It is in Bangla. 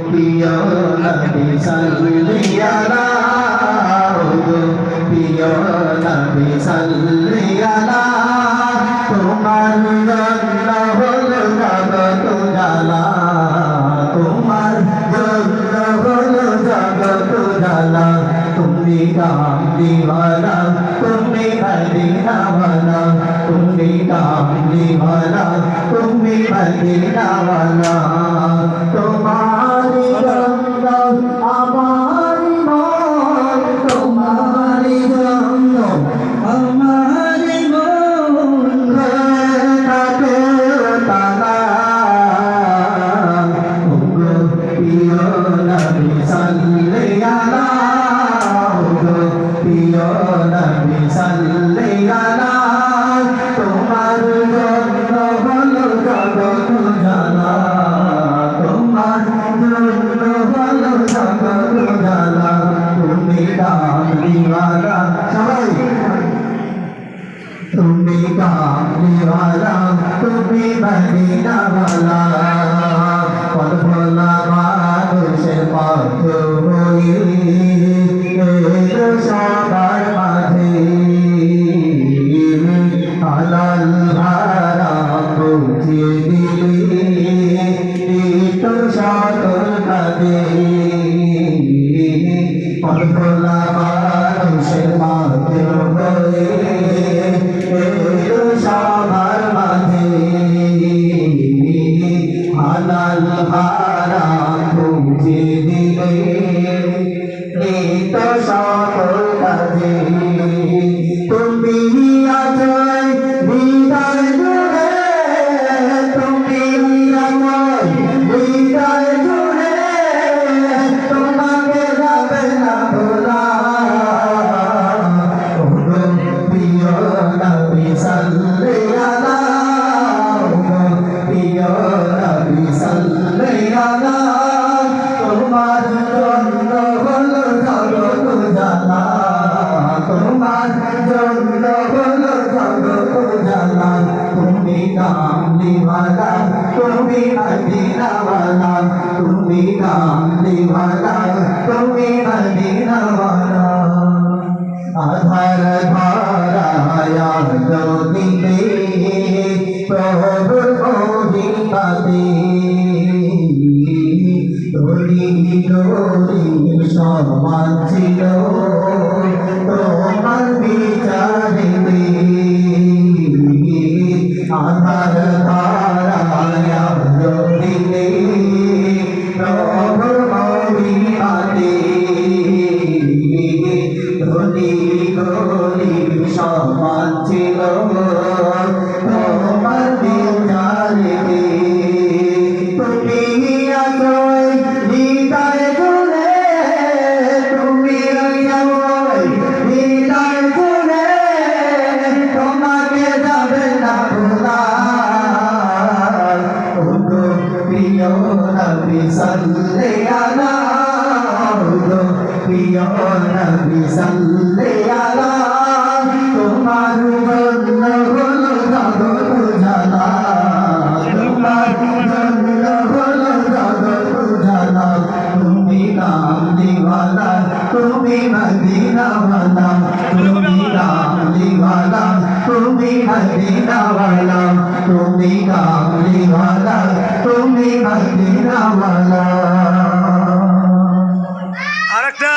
প্রিয় নবী সাল্লি আলা গো প্রিয় নবী সাল্লি আলা তোমার জন্য হলো জগত জালা তোমার জন্য হলো জগত জালা তুমি কামলিওয়ালা তুমি মদিনাওয়ালা তুমি কামলিওয়ালা তুমি মদিনাওয়ালা তোমারি জন্য আমার মন তোমারি জন্য আমার মন থাকে তালা প্রিয় নবী সাল্লি আলা প্রিয় নবী সাল্লি আলা তোমার জন্য হলো জগত জালা তোমার জন্য হলো জগত জালা তুমি কামলিওয়ালা সবাই তুমি কামলিওয়ালা তুমি মদিনাওয়ালা পদ ভোলা মানুষের পথ হয়ে সবার মাঝে হালাল হারাম বুঝিয়ে দিলে তো সকল কাজে পদ ভোলা মানুষের মাঝে হয়ে সবার মাঝে হালাল হারাম বুঝিয়ে দিলে তো সকল কাজে তুমি আছো হৃদয় জুড়ে তুমি আছো হৃদয় জুড়ে তোমাকে যাবে না ভোলা প্রিয় নবী সাল্লি আলা প্রিয় নবী সাল্লি আলা তোমার জন্য হলো জগত জালা তোমার জন্য হলো জগত জালা তুমি কামলিওয়ালা তুমি মদিনাওয়ালা তুমি কামলিওয়ালা তুমি মদিনাওয়ালা আধার ধারায়া জ্যোতিতে প্রভুর মহিমাতে দড়ি দড়ি সমান ছিল তোমার বিচারে আধার ধারায়া জ্যোতিতে প্রভুর মহিমাতে দড়ি দড়ি সমান ছিল তোমার বিচারে তুমি আছো হৃদয় জুড়ে তুমি হৃদয় জুড়ে তোমাকে যাবে না ভোলা প্রিয় নবী সাল্লি আলা প্রিয় নবী সাল্লি আলা তোমার জন্য হলো জগত জালা তোমার জন্য হলো জগত জালা তুমি কামলিওয়ালা তুমি মদিনাওয়ালা তুমি কামলিওয়ালা তুমি মদিনাওয়ালা তুমি কামলিওয়ালা তুমি মদিনাওয়ালা আরেকটা